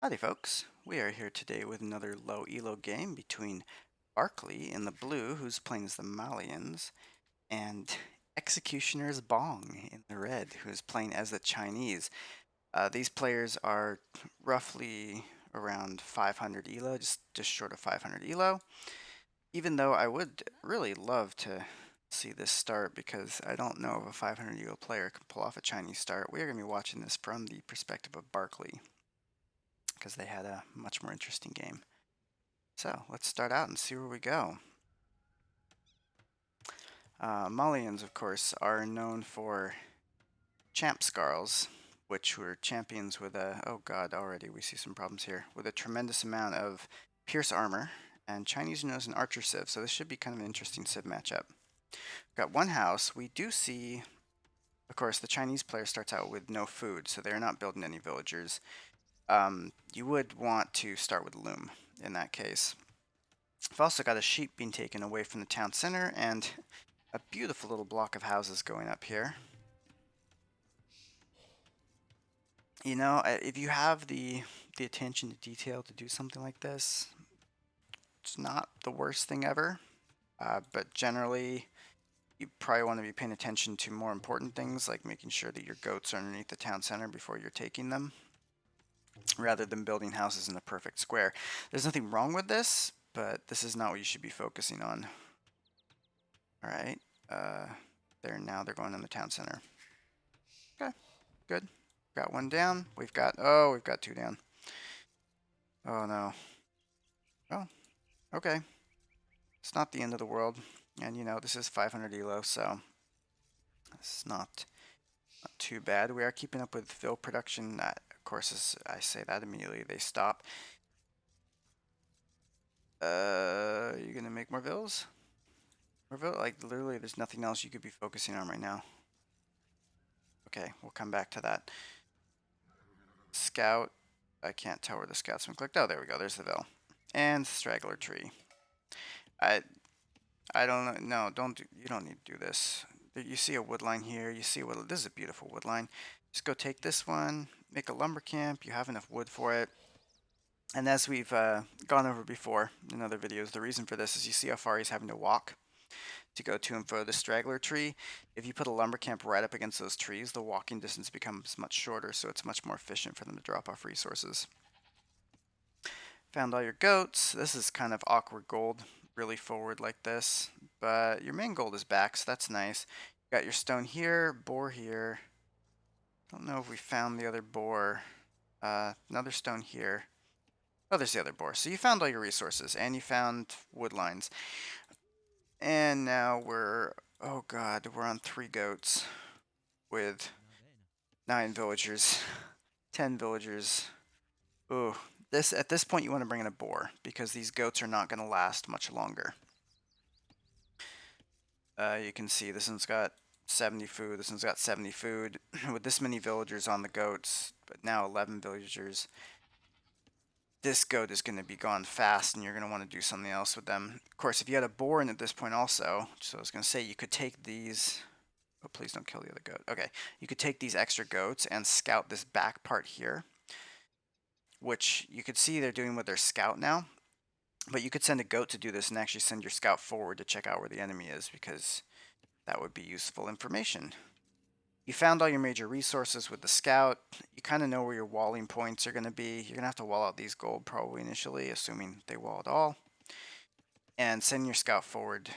Howdy folks, we are here today with another low elo game between Barkley in the blue, who's playing as the Malians, and Executioner's Bong in the red, who is playing as the Chinese. These players are roughly around 500 elo, just short of 500 elo, even though I would really love to see this start because I don't know if a 500 elo player can pull off a Chinese start. We are going to be watching this from the perspective of Barkley, because they had a much more interesting game. So let's start out and see where we go. Malians, of course, are known for Champscarls, which were champions with a, oh god, already we see some problems here, with a tremendous amount of pierce armor, and Chinese are known as an archer civ, so this should be kind of an interesting civ matchup. We've got one house. We do see, of course, the Chinese player starts out with no food, so they're not building any villagers. You would want to start with loom in that case. I've also got a sheep being taken away from the town center and a beautiful little block of houses going up here. You know, if you have the attention to detail to do something like this, it's not the worst thing ever. But generally, you probably want to be paying attention to more important things, like making sure that your goats are underneath the town center before you're taking them, rather than building houses in a perfect square. There's nothing wrong with this, but this is not what you should be focusing on. All right, now they're going in the town center. Okay, good. Got one down. We've got two down. Oh no. Oh, okay. It's not the end of the world. And you know, this is 500 elo, so it's not too bad. We are keeping up with fill production. Of course, as I say that, immediately they stop. You gonna make more vills? More vill? Like, literally, there's nothing else you could be focusing on right now. Okay, we'll come back to that. Scout. I can't tell where the scout's been clicked. Oh, there we go. There's the vill. And straggler tree. I don't know. No, you don't need to do this. You see a wood line here. You see what this is a beautiful wood line. Just go take this one, make a lumber camp. You have enough wood for it. And as we've gone over before in other videos, the reason for this is you see how far he's having to walk to go to and fro the straggler tree. If you put a lumber camp right up against those trees, the walking distance becomes much shorter, so it's much more efficient for them to drop off resources. Found all your goats. This is kind of awkward gold, really forward like this, but your main gold is back, so that's nice. You got your stone here, boar here. Don't know if we found the other boar. Another stone here. Oh, there's the other boar. So you found all your resources, and you found wood lines. And now oh god, we're on 3 goats with 9 villagers, 10 villagers. Ooh, at this point you want to bring in a boar, because these goats are not going to last much longer. You can see this one's got 70 food, this one's got 70 food. With this many villagers on the goats, but now 11 villagers, this goat is going to be gone fast, and you're going to want to do something else with them. Of course, if you had a boar in at this point also, so I was going to say, you could take these... Oh, please don't kill the other goat. Okay, you could take these extra goats and scout this back part here, which you could see they're doing with their scout now. But you could send a goat to do this and actually send your scout forward to check out where the enemy is, because that would be useful information. You found all your major resources with the scout. You kind of know where your walling points are going to be. You're going to have to wall out these gold probably initially, assuming they wall at all. And send your scout forward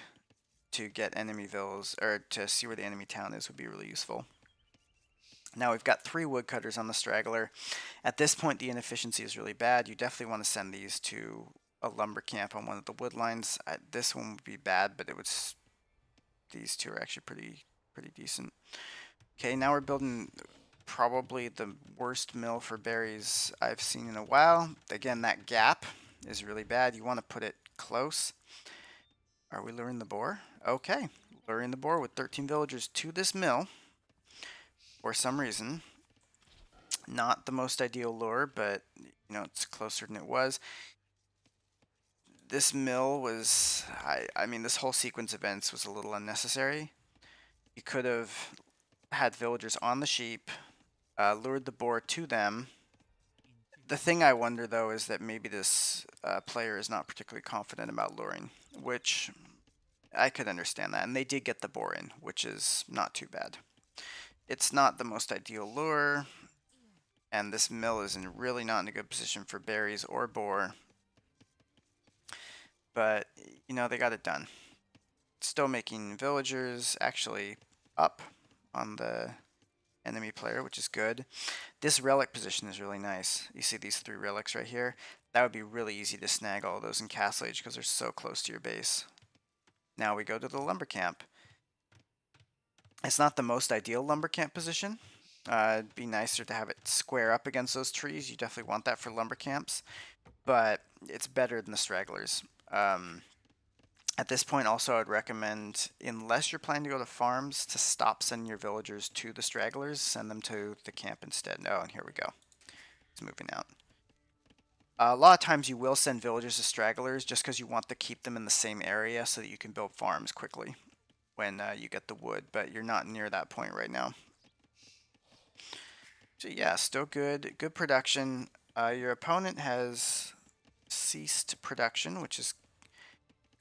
to get enemy villas, or to see where the enemy town is, would be really useful. Now we've got 3 woodcutters on the straggler. At this point, the inefficiency is really bad. You definitely want to send these to a lumber camp on one of the wood lines. This one would be bad, but these two are actually pretty decent. Okay, now we're building probably the worst mill for berries I've seen in a while. Again, that gap is really bad. You want to put it close. Are we luring the boar? Okay, luring the boar with 13 villagers to this mill for some reason. Not the most ideal lure, but you know, it's closer than it was. This mill was, I mean, this whole sequence of events was a little unnecessary. You could have had villagers on the sheep, lured the boar to them, The thing I wonder though is that maybe this player is not particularly confident about luring, which I could understand that. And they did get the boar in, which is not too bad. It's not the most ideal lure, and this mill is really not in a good position for berries or boar. But, you know, they got it done. Still making villagers actually up on the enemy player, which is good. This relic position is really nice. You see these 3 relics right here? That would be really easy to snag all of those in Castle Age because they're so close to your base. Now we go to the lumber camp. It's not the most ideal lumber camp position. It'd be nicer to have it square up against those trees. You definitely want that for lumber camps, but it's better than the stragglers. At this point, also, I'd recommend, unless you're planning to go to farms, to stop sending your villagers to the stragglers. Send them to the camp instead. Oh, and here we go. It's moving out. A lot of times you will send villagers to stragglers just because you want to keep them in the same area so that you can build farms quickly when you get the wood, but you're not near that point right now. So yeah, still good. Good production. Your opponent has ceased production, which is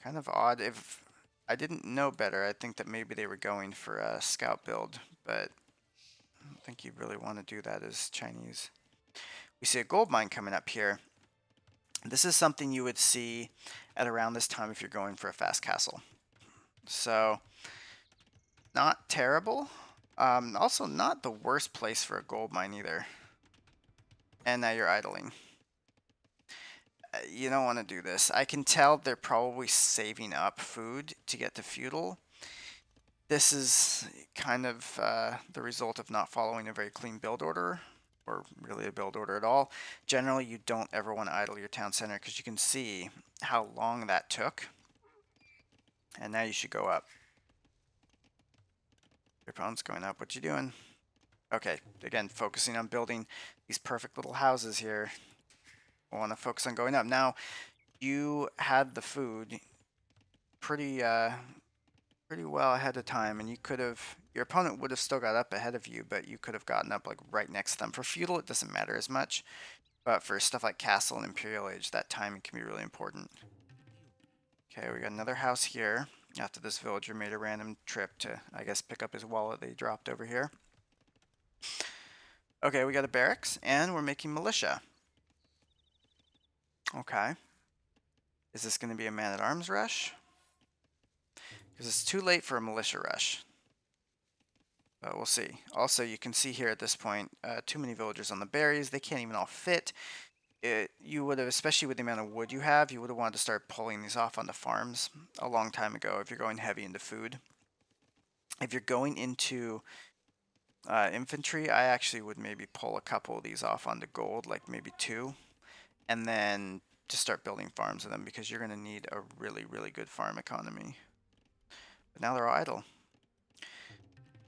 kind of odd. If I didn't know better, I think that maybe they were going for a scout build, but I don't think you really want to do that as Chinese. We see a gold mine coming up here. This is something you would see at around this time if you're going for a fast castle. So, not terrible. Also, not the worst place for a gold mine either. And now you're idling. You don't want to do this. I can tell they're probably saving up food to get to feudal. This is kind of the result of not following a very clean build order, or really a build order at all. Generally, you don't ever want to idle your town center because you can see how long that took. And now you should go up. Your opponent's going up. What you doing? Okay, again, focusing on building these perfect little houses here. I want to focus on going up. Now, you had the food pretty well ahead of time, and you could have, your opponent would have still got up ahead of you, but you could have gotten up like right next to them. For feudal, it doesn't matter as much, but for stuff like castle and imperial age, that timing can be really important. Okay, we got another house here after this villager made a random trip to, I guess, pick up his wallet they dropped over here. Okay, we got a barracks, and we're making militia. Okay. Is this going to be a man-at-arms rush? Because it's too late for a militia rush. But we'll see. Also, you can see here at this point, too many villagers on the berries. They can't even all fit. You would have, especially with the amount of wood you have, you would have wanted to start pulling these off onto farms a long time ago if you're going heavy into food. If you're going into infantry, I actually would maybe pull a couple of these off onto gold, like maybe 2, and then just start building farms with them because you're going to need a really, really good farm economy. But now they're all idle.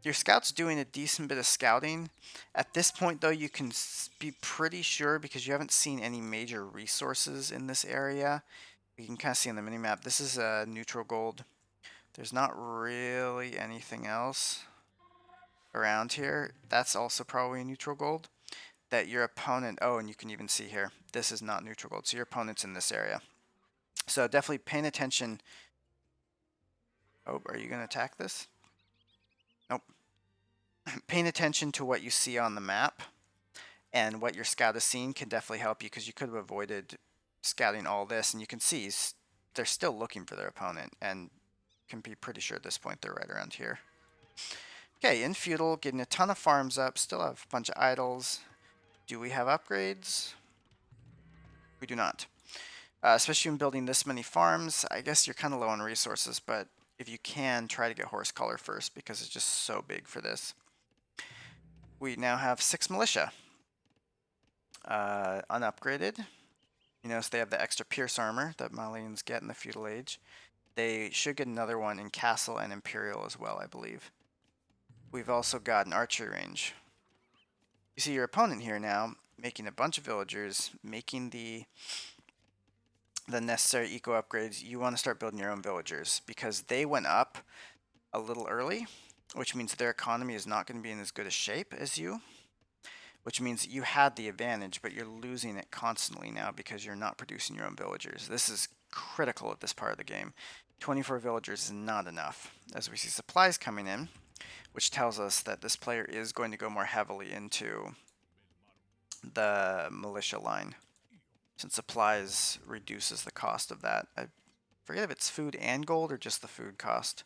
Your scout's doing a decent bit of scouting. At this point, though, you can be pretty sure because you haven't seen any major resources in this area. You can kind of see on the minimap, this is a neutral gold. There's not really anything else around here. That's also probably neutral gold. That your opponent, oh, and you can even see here, this is not neutral gold. So your opponent's in this area. So definitely paying attention. Oh, are you going to attack this? Nope. Paying attention to what you see on the map and what your scout is seeing can definitely help you because you could have avoided scouting all this, and you can see they're still looking for their opponent and can be pretty sure at this point they're right around here. Okay, in feudal, getting a ton of farms up, still have a bunch of idols. Do we have upgrades? We do not. Especially when building this many farms, I guess you're kind of low on resources, but if you can, try to get horse color first because it's just so big for this. We now have 6 militia. Unupgraded. You notice they have the extra pierce armor that Malians get in the feudal age. They should get another one in castle and imperial as well, I believe. We've also got an archery range. You see your opponent here now making a bunch of villagers, making the necessary eco upgrades. You want to start building your own villagers because they went up a little early, which means their economy is not going to be in as good a shape as you. which means you had the advantage, but you're losing it constantly now because you're not producing your own villagers. This is critical at this part of the game. 24 villagers is not enough. As we see supplies coming in, which tells us that this player is going to go more heavily into the militia line, since supplies reduces the cost of that. I forget if it's food and gold or just the food cost.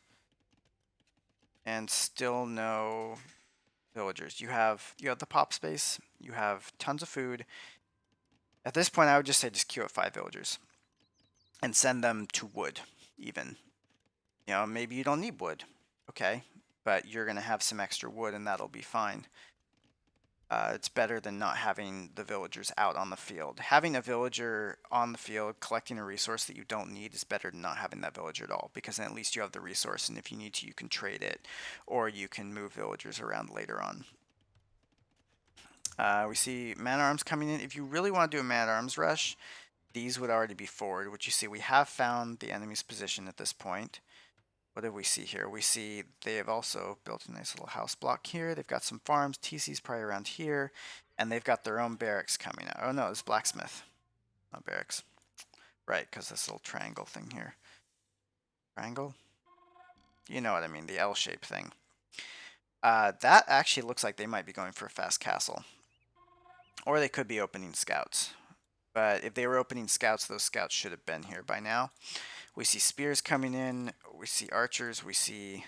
And still no villagers. You have the pop space, you have tons of food. At this point I would just say just queue up 5 villagers and send them to wood even. You know, maybe you don't need wood. Okay, but you're going to have some extra wood and that'll be fine. It's better than not having the villagers out on the field. Having a villager on the field collecting a resource that you don't need is better than not having that villager at all, because then at least you have the resource, and if you need to, you can trade it, or you can move villagers around later on. We see man-at-arms coming in. If you really want to do a man-at-arms rush, these would already be forward, which you see we have found the enemy's position at this point. What do we see here? We see they have also built a nice little house block here. They've got some farms. TC's probably around here. And they've got their own barracks coming out. Oh no, it's blacksmith. Not barracks. Right, because this little triangle thing here. Triangle? You know what I mean, the L-shaped thing. That actually looks like they might be going for a fast castle. Or they could be opening scouts. But if they were opening scouts, those scouts should have been here by now. We see spears coming in. We see archers. We see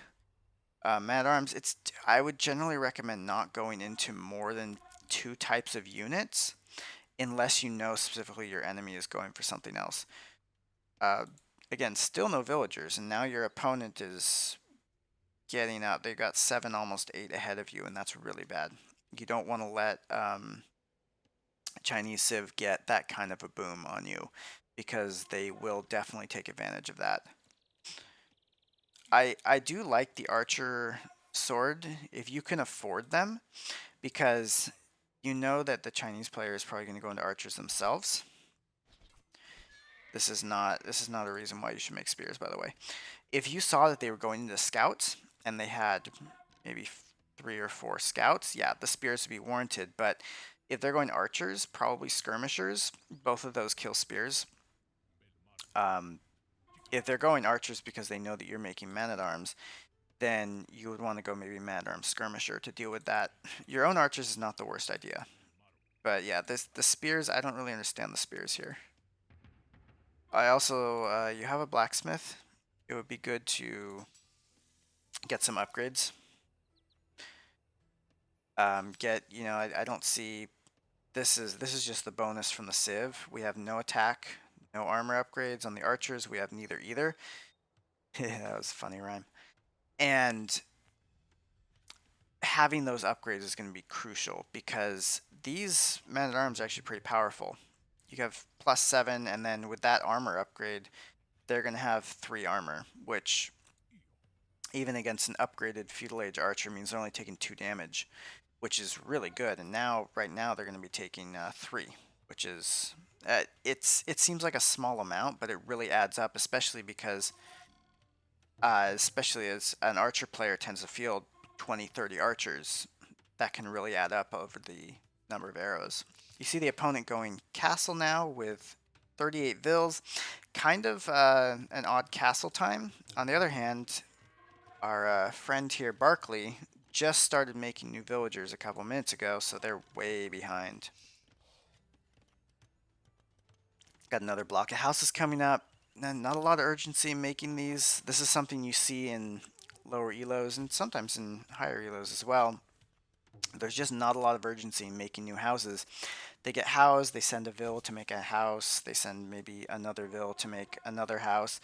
man-at-arms. I would generally recommend not going into more than 2 types of units unless you know specifically your enemy is going for something else. Again, still no villagers, and now your opponent is getting up. They've got 7, almost 8 ahead of you, and that's really bad. You don't want to let Chinese Civ get that kind of a boom on you, because they will definitely take advantage of that. I do like the archer sword if you can afford them, because you know that the Chinese player is probably going to go into archers themselves. This is not a reason why you should make spears, by the way. If you saw that they were going into scouts and they had maybe 3 or 4 scouts, yeah, the spears would be warranted. But if they're going archers, probably skirmishers, both of those kill spears. If they're going archers because they know that you're making man-at-arms, then you would want to go maybe man-at-arms skirmisher to deal with that. Your own archers is not the worst idea. But yeah, the spears, I don't really understand the spears here. I also, you have a blacksmith. It would be good to get some upgrades. I don't see, this is just the bonus from the Civ. We have no attack, no armor upgrades on the archers. We have neither either. That was a funny rhyme. And having those upgrades is going to be crucial, because these men-at-arms are actually pretty powerful. You have +7, and then with that armor upgrade, they're going to have 3 armor, which even against an upgraded feudal age archer means they're only taking 2 damage, which is really good. And now, right now, they're going to be taking 3, which is it seems like a small amount, but it really adds up, especially because especially as an archer player tends to field 20, 30 archers. That can really add up over the number of arrows. You see the opponent going castle now with 38 vills. Kind of an odd castle time. On the other hand, our friend here, Barkley, just started making new villagers a couple minutes ago, so they're way behind. Got another block of houses coming up. Not a lot of urgency in making these. This is something you see in lower ELOs and sometimes in higher ELOs as well. There's just not a lot of urgency in making new houses. They get housed, they send a vill to make a house, they send maybe another vill to make another house.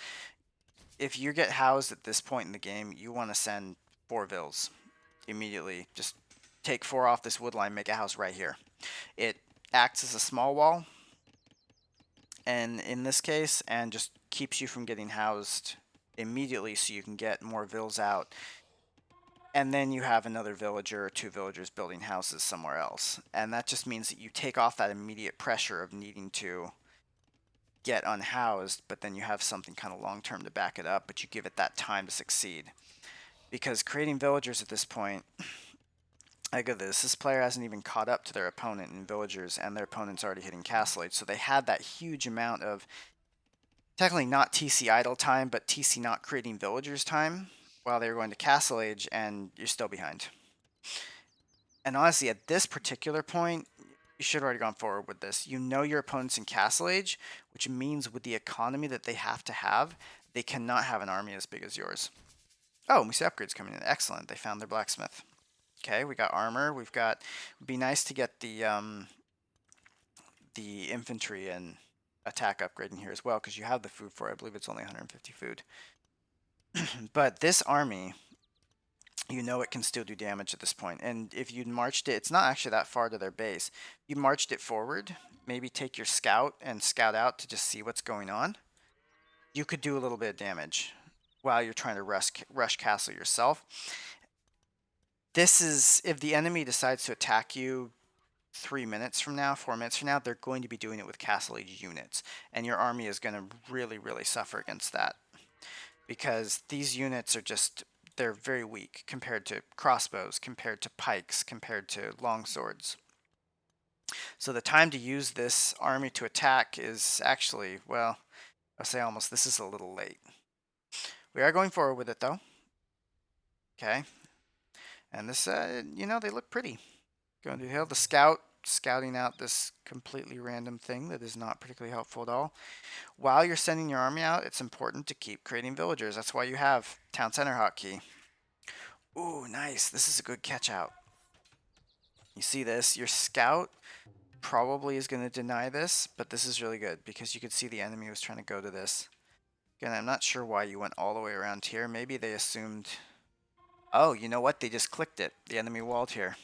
If you get housed at this point in the game, you want to send 4 vills immediately. Just take 4 off this wood line, make a house right here. It acts as a small wall, and in this case, and just keeps you from getting housed immediately, so you can get more vills out. And then you have another villager or 2 villagers building houses somewhere else. And that just means that you take off that immediate pressure of needing to get unhoused, but then you have something kind of long-term to back it up, but you give it that time to succeed. Because creating villagers at this point, Look at this. This player hasn't even caught up to their opponent in villagers, and their opponent's already hitting castle age. So they had that huge amount of, technically not TC idle time, but TC not creating villagers time while they were going to castle age, and you're still behind. And honestly, at this particular point, you should have already gone forward with this. You know your opponent's in castle age, which means with the economy that they have to have, they cannot have an army as big as yours. Oh, and we see upgrades coming in. Excellent. They found their blacksmith. Okay, we got armor. We've got. It'd be nice to get the infantry and attack upgrade in here as well, because you have the food for it. I believe it's only 150 food. But this army, you know it can still do damage at this point. And if you marched it, it's not actually that far to their base. You marched it forward, maybe take your scout and scout out to just see what's going on. You could do a little bit of damage while you're trying to rush castle yourself. This is, if the enemy decides to attack you 3 minutes from now, 4 minutes from now, they're going to be doing it with castle age units. And your army is going to really, really suffer against that. Because these units are just, they're very weak compared to crossbows, compared to pikes, compared to longswords. So the time to use this army to attack is actually, well, I'll say almost, this is a little late. We are going forward with it though. Okay. And this, you know, they look pretty. Going to the hill, the scout, scouting out this completely random thing that is not particularly helpful at all. While you're sending your army out, it's important to keep creating villagers. That's why you have town center hotkey. Ooh, nice. This is a good catch out. You see this? Your scout probably is going to deny this, but this is really good because you could see the enemy was trying to go to this. Again, I'm not sure why you went all the way around here. Maybe they assumed... Oh, you know what? They just clicked it. The enemy walled here.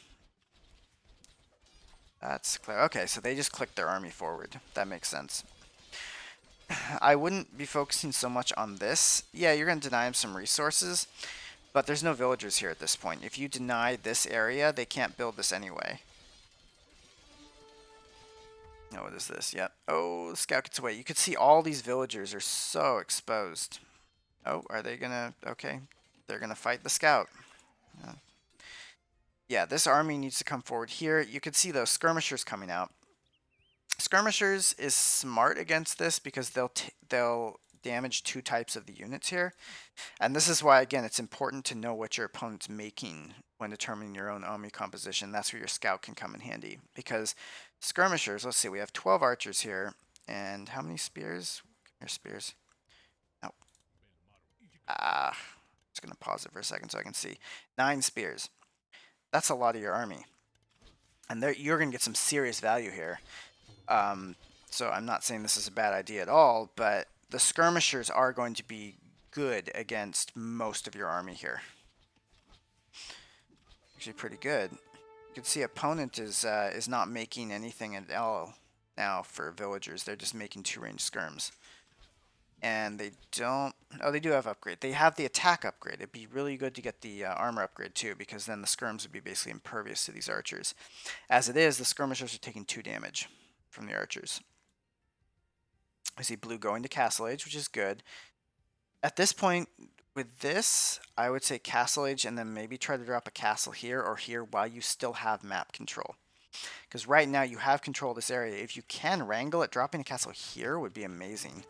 That's clear. Okay, so they just clicked their army forward. That makes sense. I wouldn't be focusing so much on this. Yeah, you're going to deny them some resources, but there's no villagers here at this point. If you deny this area, they can't build this anyway. Oh, what is this? Yep. Oh, the scout gets away. You could see all these villagers are so exposed. Oh, are they going to... Okay, they're going to fight the scout. Yeah, this army needs to come forward here. You could see those skirmishers coming out. Skirmishers is smart against this because they'll damage two types of the units here. And this is why, again, it's important to know what your opponent's making when determining your own army composition. That's where your scout can come in handy. Because skirmishers, let's see, we have 12 archers here. And how many spears? Come here, spears. No. I'm just going to pause it for a second so I can see. 9 spears. That's a lot of your army. And you're going to get some serious value here. So I'm not saying this is a bad idea at all, but the skirmishers are going to be good against most of your army here. Actually pretty good. You can see opponent is not making anything at all now for villagers. They're just making 2-range skirms. And they don't... Oh, they do have upgrade. They have the attack upgrade. It'd be really good to get the armor upgrade too, because then the skirms would be basically impervious to these archers. As it is, the skirmishers are taking 2 damage from the archers. I see blue going to castle age, which is good. At this point, with this, I would say castle age and then maybe try to drop a castle here or here while you still have map control. Because right now you have control of this area. If you can wrangle it, dropping a castle here would be amazing.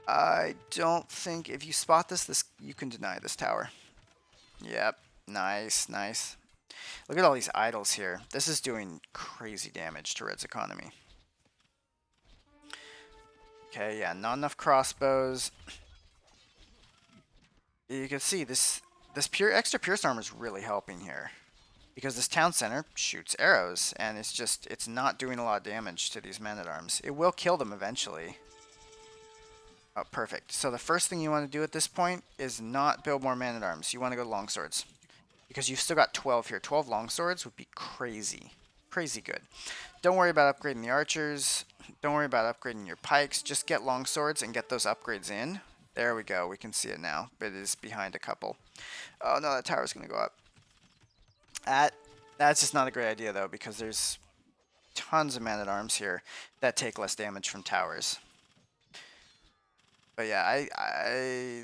I don't think, if you spot this, you can deny this tower. Yep, nice, nice. Look at all these idols here. This is doing crazy damage to Red's economy. Okay, yeah, not enough crossbows. You can see this extra pierce armor is really helping here. Because this town center shoots arrows, and it's not doing a lot of damage to these men-at-arms. It will kill them eventually. Oh, perfect. So the first thing you want to do at this point is not build more man-at-arms. You want to go to longswords. Because you've still got 12 here. 12 longswords would be crazy. Crazy good. Don't worry about upgrading the archers. Don't worry about upgrading your pikes. Just get longswords and get those upgrades in. There we go. We can see it now. But it is behind a couple. Oh, no, that tower's going to go up. That's just not a great idea, though, because there's tons of man-at-arms here that take less damage from towers. But yeah,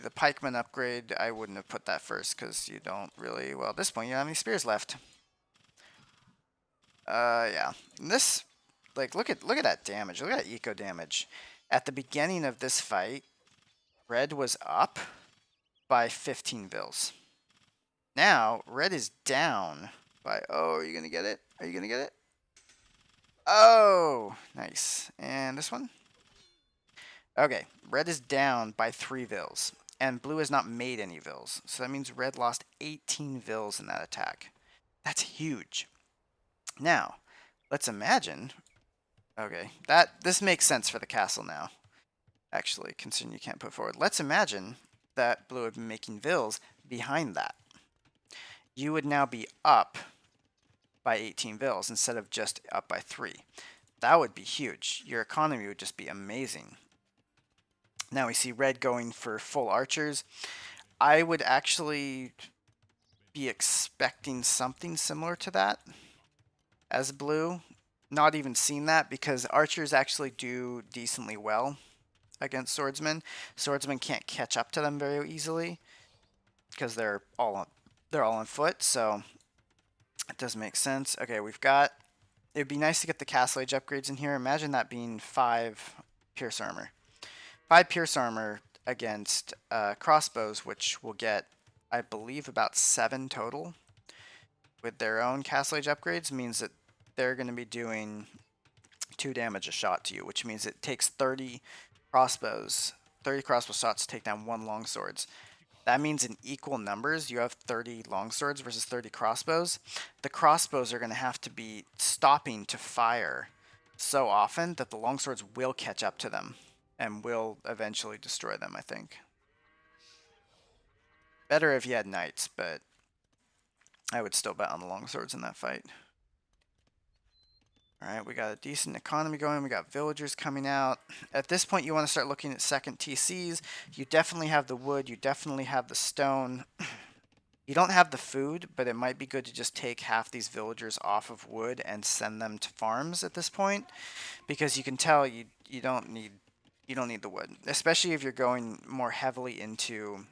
the pikeman upgrade, I wouldn't have put that first because you don't really... Well, at this point, you don't have any spears left. Yeah. And this, like, look at that damage. Look at that eco damage. At the beginning of this fight, red was up by 15 vils. Now, red is down by, oh, are you gonna get it? Are you gonna get it? Oh, nice. And this one? Okay, red is down by 3 vils, and blue has not made any vils. So that means red lost 18 vils in that attack. That's huge. Now, let's imagine, okay, this makes sense for the castle now, actually, considering you can't put forward. Let's imagine that blue had been making vils behind that. You would now be up by 18 vils instead of just up by 3. That would be huge. Your economy would just be amazing. Now we see red going for full archers. I would actually be expecting something similar to that as blue. Not even seen that because archers actually do decently well against swordsmen. Swordsmen can't catch up to them very easily because they're all on foot, so it does make sense. Okay, we've got, it'd be nice to get the castle age upgrades in here. Imagine that being 5 pierce armor. 5 pierce armor against crossbows, which will get, I believe, about 7 total with their own castle age upgrades, means that they're going to be doing 2 damage a shot to you, which means it takes 30 crossbow shots to take down 1 longswords. That means in equal numbers, you have 30 longswords versus 30 crossbows. The crossbows are going to have to be stopping to fire so often that the longswords will catch up to them and will eventually destroy them, I think. Better if you had knights, but I would still bet on the longswords in that fight. Alright, we got a decent economy going. We got villagers coming out. At this point, you want to start looking at second TCs. You definitely have the wood. You definitely have the stone. You don't have the food, but it might be good to just take half these villagers off of wood and send them to farms at this point, because you can tell you don't need the wood, especially if you're going more heavily into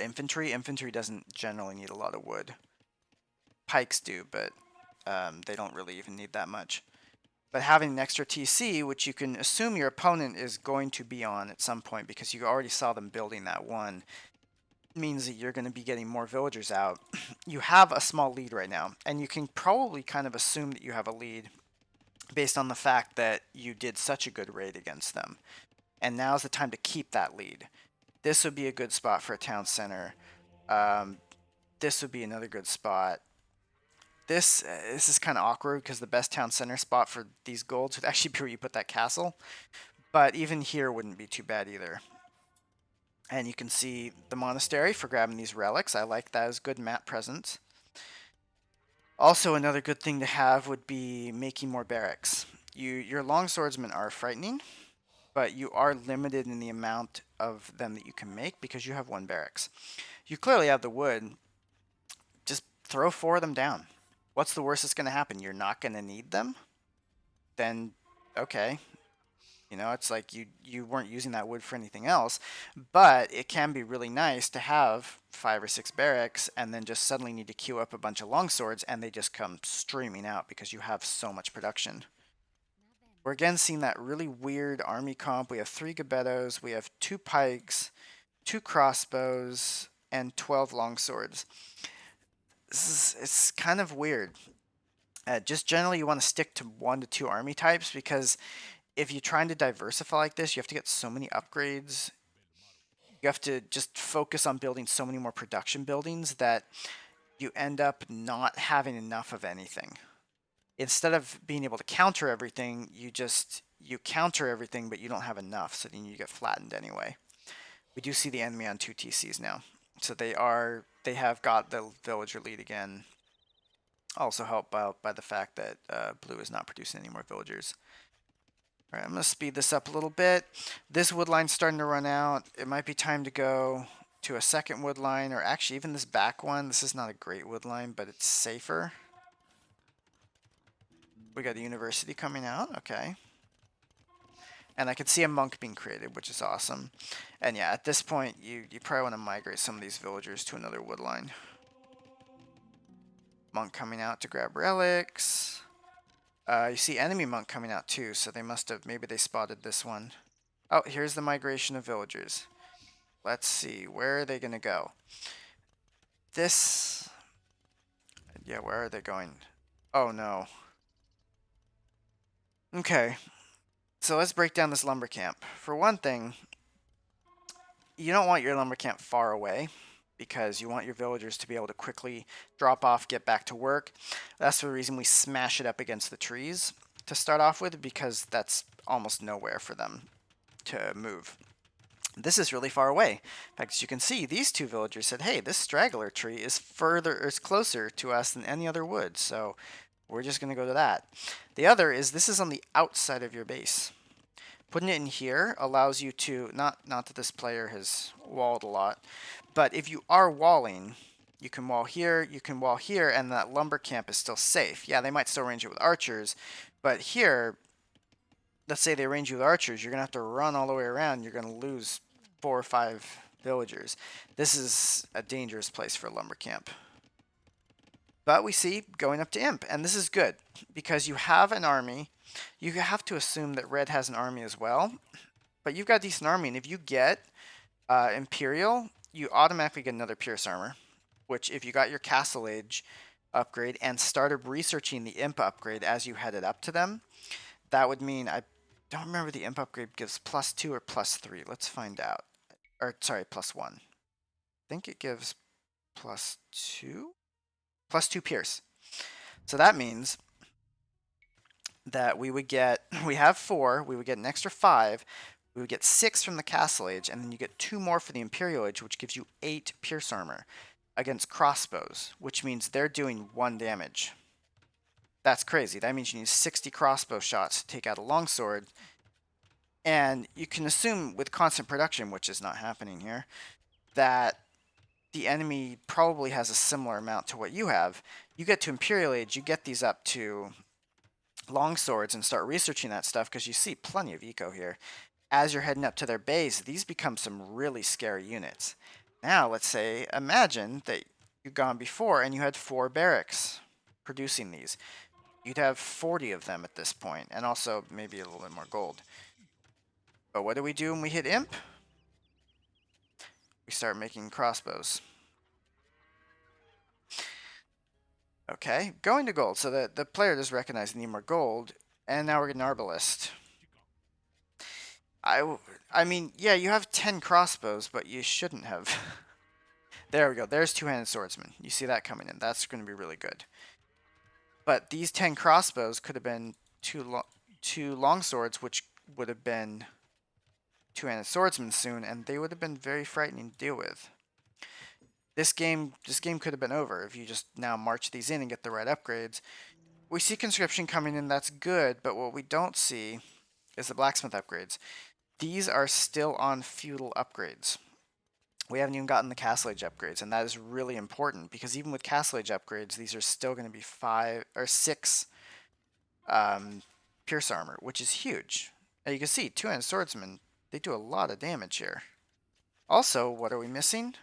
infantry. Infantry doesn't generally need a lot of wood. Pikes do, but they don't really even need that much. But having an extra TC, which you can assume your opponent is going to be on at some point because you already saw them building that one, means that you're going to be getting more villagers out. You have a small lead right now, and you can probably kind of assume that you have a lead based on the fact that you did such a good raid against them. And now's the time to keep that lead. This would be a good spot for a town center. This would be another good spot. This is kind of awkward because the best town center spot for these golds would actually be where you put that castle. But even here wouldn't be too bad either. And you can see the monastery for grabbing these relics. I like that as good map presence. Also, another good thing to have would be making more barracks. Your longswordsmen are frightening, but you are limited in the amount of them that you can make because you have 1 barracks. You clearly have the wood. Just throw 4 of them down. What's the worst that's going to happen? You're not going to need them? Then, okay. You know, it's like you weren't using that wood for anything else, but it can be really nice to have 5 or 6 barracks and then just suddenly need to queue up a bunch of longswords and they just come streaming out because you have so much production. We're again seeing that really weird army comp. We have 3 Gabettos, we have 2 pikes, 2 crossbows, and 12 longswords. It's kind of weird. Just generally you want to stick to 1 to 2 army types because if you're trying to diversify like this, you have to get so many upgrades. You have to just focus on building so many more production buildings that you end up not having enough of anything. Instead of being able to counter everything, you counter everything, but you don't have enough, so then you get flattened anyway. We do see the enemy on 2 TCs now. So they have got the villager lead again. Also helped by the fact that blue is not producing any more villagers. Alright, I'm going to speed this up a little bit. This wood line's starting to run out. It might be time to go to a second wood line, or actually even this back one. This is not a great wood line, but it's safer. We got a university coming out, okay. And I can see a monk being created, which is awesome. And yeah, at this point, you probably want to migrate some of these villagers to another wood line. Monk coming out to grab relics. You see enemy monk coming out too, so they must have, maybe they spotted this one. Oh, here's the migration of villagers. Let's see, where are they going to go? This, yeah, where are they going? Oh no. Okay, so let's break down this lumber camp. For one thing, you don't want your lumber camp far away because you want your villagers to be able to quickly drop off, get back to work. That's the reason we smash it up against the trees to start off with, because that's almost nowhere for them to move. This is really far away. In fact, as you can see, these two villagers said, hey, this straggler tree is closer to us than any other wood, so we're just going to go to that. The other is this is on the outside of your base. Putting it in here allows you to, not that this player has walled a lot, but if you are walling, you can wall here, you can wall here, and that lumber camp is still safe. Yeah, they might still range it with archers, but here, let's say they range you with archers, you're going to have to run all the way around, you're going to lose 4 or 5 villagers. This is a dangerous place for a lumber camp. But we see going up to Imp, and this is good, because you have an army. You have to assume that Red has an army as well, but you've got a decent army, and if you get Imperial, you automatically get another Pierce Armor, which if you got your Castle Age upgrade and started researching the Imp upgrade as you headed up to them, that would mean, I don't remember the Imp upgrade gives +2 or +3. Let's find out. Or, sorry, +1. I think it gives +2? +2 Pierce. So that means that we would get, we have 4, we would get an extra 5, we would get 6 from the Castle Age, and then you get 2 more for the Imperial Age, which gives you 8 Pierce Armor against crossbows, which means they're doing 1 damage. That's crazy. That means you need 60 crossbow shots to take out a longsword, and you can assume with constant production, which is not happening here, that the enemy probably has a similar amount to what you have. You get to Imperial Age, you get these up to longswords and start researching that stuff because you see plenty of eco here. As you're heading up to their base, these become some really scary units. Now, let's say, imagine that you've gone before and you had 4 barracks producing these. You'd have 40 of them at this point, and also maybe a little bit more gold. But what do we do when we hit Imp? We start making crossbows. Okay, going to gold. So the player does recognize need more gold, and now we're getting Arbalist. I mean, yeah, you have 10 crossbows, but you shouldn't have. There we go. There's Two-Handed Swordsman. You see that coming in. That's going to be really good. But these 10 crossbows could have been two longswords, which would have been Two-Handed Swordsman soon, and they would have been very frightening to deal with. This game could have been over if you just now march these in and get the right upgrades. We see conscription coming in, that's good, but what we don't see is the blacksmith upgrades. These are still on feudal upgrades. We haven't even gotten the Castle Age upgrades, and that is really important because even with Castle Age upgrades, these are still going to be 5 or 6 Pierce Armor, which is huge. Now you can see, Two-Handed Swordsmen, they do a lot of damage here. Also, what are we missing?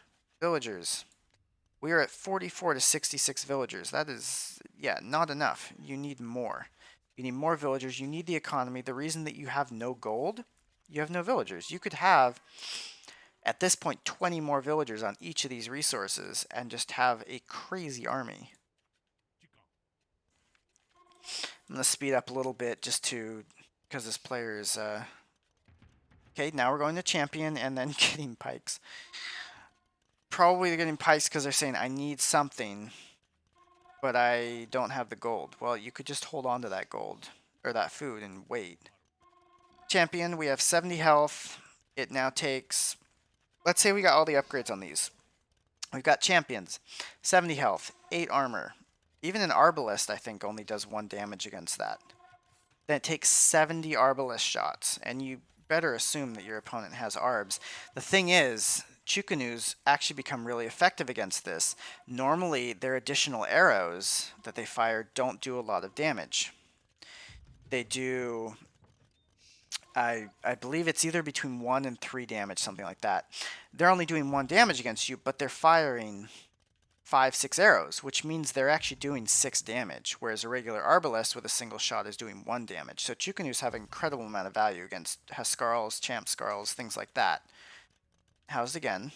Villagers. We are at 44 to 66 villagers. That is, yeah, not enough. You need more. You need more villagers. You need the economy. The reason that you have no gold, you have no villagers. You could have, at this point, 20 more villagers on each of these resources and just have a crazy army. I'm going to speed up a little bit just to, because this player is, okay, now we're going to champion and then getting pikes. Probably they're getting pikes because they're saying, I need something, but I don't have the gold. Well, you could just hold on to that gold, or that food, and wait. Champion, we have 70 health. It now takes, let's say we got all the upgrades on these. We've got champions, 70 health, 8 armor. Even an arbalist, I think, only does 1 damage against that. Then it takes 70 arbalist shots, and you better assume that your opponent has arbs. The thing is, Chukanus actually become really effective against this. Normally, their additional arrows that they fire don't do a lot of damage. They do, I believe it's either between 1 and 3 damage, something like that. They're only doing 1 damage against you, but they're firing 5, 6 arrows, which means they're actually doing 6 damage, whereas a regular arbalest with a single shot is doing 1 damage. So Chukanus have an incredible amount of value against Hascarls, Champscarls, things like that. Housed again.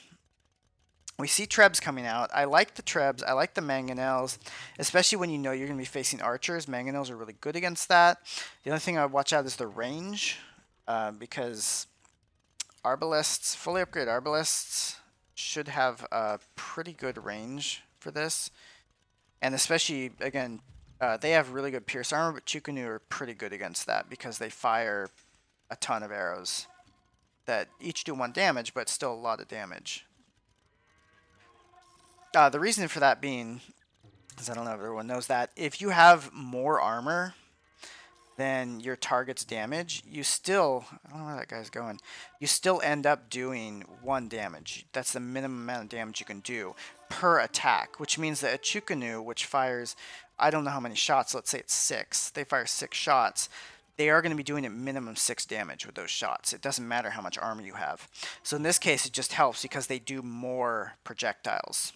We see Trebs coming out. I like the Trebs. I like the Mangonels, especially when you know you're going to be facing archers. Mangonels are really good against that. The only thing I would watch out is the range, because arbalists, fully upgraded arbalists, should have a pretty good range for this. And especially, again, they have really good pierce armor, but Chukanu are pretty good against that because they fire a ton of arrows that each do 1 damage, but still a lot of damage. The reason for that being, because I don't know if everyone knows that, if you have more armor than your target's damage, you still, I don't know where that guy's going, you still end up doing 1 damage. That's the minimum amount of damage you can do per attack, which means that a Chukanu, which fires, I don't know how many shots, let's say it's 6, they fire 6 shots, they are going to be doing at minimum 6 damage with those shots. It doesn't matter how much armor you have. So in this case, it just helps because they do more projectiles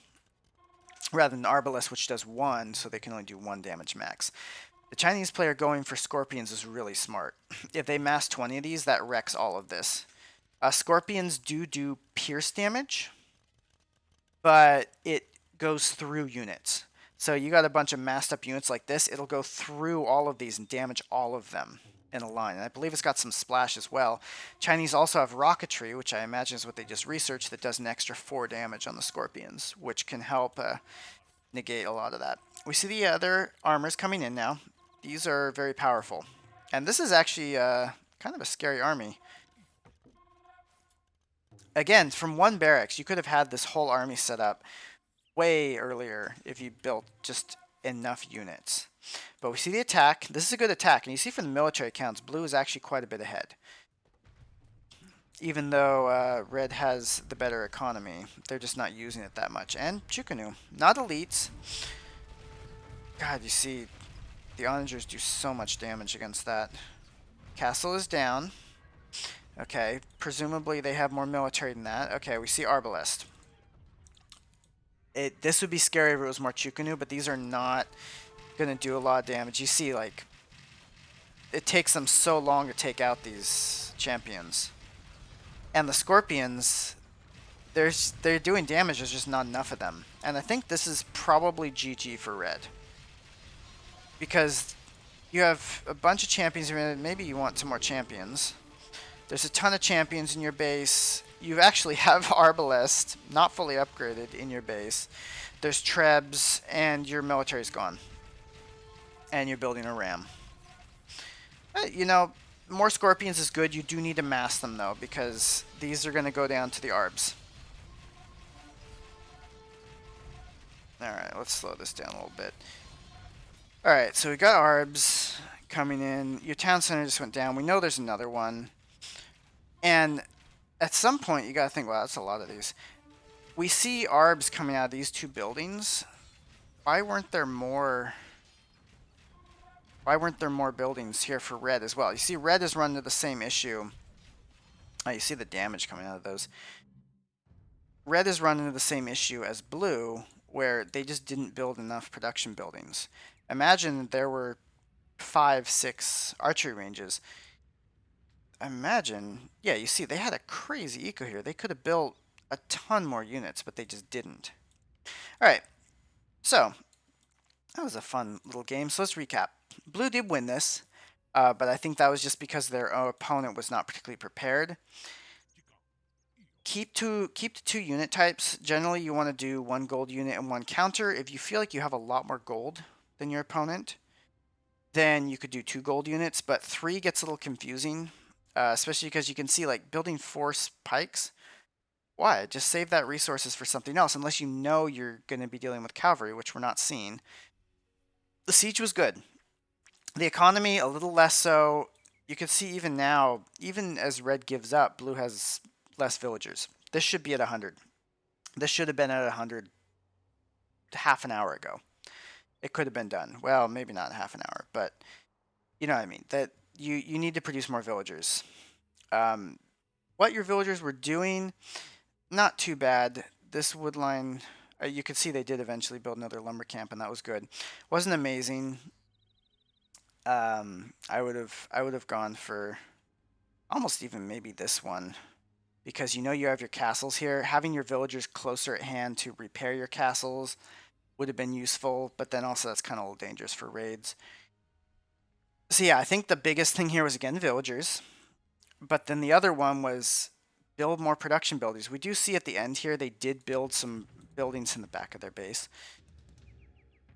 rather than Arbalest, which does 1, so they can only do 1 damage max. The Chinese player going for Scorpions is really smart. If they mass 20 of these, that wrecks all of this. Scorpions do pierce damage, but it goes through units. So you got a bunch of massed up units like this, it'll go through all of these and damage all of them in a line. And I believe it's got some splash as well. Chinese also have rocketry, which I imagine is what they just researched, that does an extra 4 damage on the Scorpions, which can help negate a lot of that. We see the other armors coming in now. These are very powerful. And this is actually kind of a scary army. Again, from 1 barracks, you could have had this whole army set up way earlier if you built just enough units. But we see the attack. This is a good attack. And you see from the military counts, blue is actually quite a bit ahead. Even though red has the better economy. They're just not using it that much. And Chukanu. Not elites. God, you see, the onagers do so much damage against that. Castle is down. Okay, presumably they have more military than that. Okay, we see Arbalest. This would be scary if it was more Chukanu, but these are not going to do a lot of damage. You see, like, it takes them so long to take out these champions. And the Scorpions, they're doing damage, there's just not enough of them. And I think this is probably GG for red. Because you have a bunch of champions, maybe you want some more champions. There's a ton of champions in your base. You actually have Arbalest, not fully upgraded, in your base. There's Trebs, and your military's gone. And you're building a ram. You know, more Scorpions is good. You do need to mass them, though, because these are going to go down to the Arbs. Alright, let's slow this down a little bit. Alright, so we got Arbs coming in. Your town center just went down. We know there's another one. And at some point, you got to think, wow, that's a lot of these. We see Arbs coming out of these 2 buildings. Why weren't there more buildings here for red as well? You see red has run into the same issue. Oh, you see the damage coming out of those. Red has run into the same issue as blue, where they just didn't build enough production buildings. Imagine there were 5, 6 archery ranges. Imagine, yeah, you see, they had a crazy eco here. They could have built a ton more units, but they just didn't. Alright, so, that was a fun little game. So let's recap. Blue did win this, but I think that was just because their opponent was not particularly prepared. Keep the 2 unit types. Generally, you want to do 1 gold unit and 1 counter. If you feel like you have a lot more gold than your opponent, then you could do 2 gold units, but 3 gets a little confusing. Especially because you can see, like, building 4 pikes. Why? Just save that resources for something else, unless you know you're going to be dealing with cavalry, which we're not seeing. The siege was good. The economy, a little less so. You can see even now, even as red gives up, blue has less villagers. This should be at 100. This should have been at 100 half an hour ago. It could have been done. Well, maybe not half an hour, but you know what I mean. That you need to produce more villagers. What your villagers were doing, not too bad. This wood line, You could see they did eventually build another lumber camp, and that was good. Wasn't amazing. I would have gone for almost even maybe this one, because you have your castles here. Having your villagers closer at hand to repair your castles would have been useful, but then also that's kind of a little dangerous for raids. So yeah, I think the biggest thing here was again villagers, but then the other one was build more production buildings. We do see at the end here they did build some buildings in the back of their base.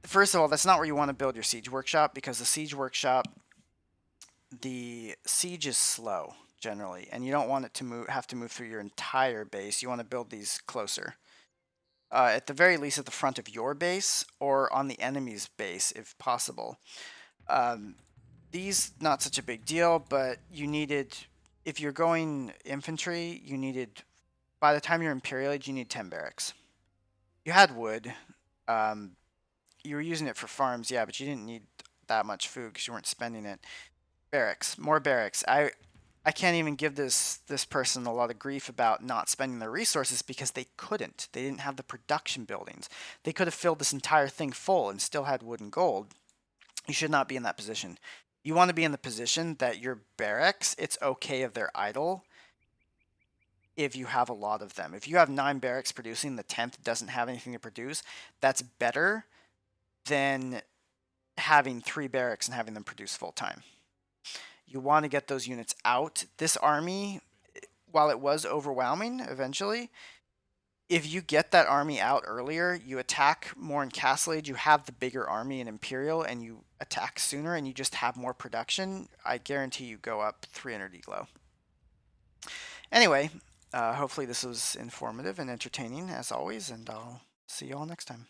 First of all, that's not where you want to build your siege workshop, because the siege workshop, the siege is slow generally, and you don't want it to have to move through your entire base. You want to build these closer. At the very least at the front of your base or on the enemy's base if possible. Um, these, not such a big deal, but you needed, if you're going infantry, you needed, by the time you're Imperial Age, you need 10 barracks. You had wood. Um, you were using it for farms, yeah, but you didn't need that much food because you weren't spending it. Barracks, more barracks. I can't even give this person a lot of grief about not spending their resources, because they couldn't. They didn't have the production buildings. They could have filled this entire thing full and still had wood and gold. You should not be in that position. You want to be in the position that your barracks, it's okay if they're idle if you have a lot of them. If you have 9 barracks producing, the 10th doesn't have anything to produce, that's better than having 3 barracks and having them produce full time. You want to get those units out. This army, while it was overwhelming eventually, if you get that army out earlier, you attack more in Castle Age, you have the bigger army in Imperial, and you attack sooner, and you just have more production, I guarantee you go up 300 elo. Anyway, hopefully this was informative and entertaining as always, and I'll see you all next time.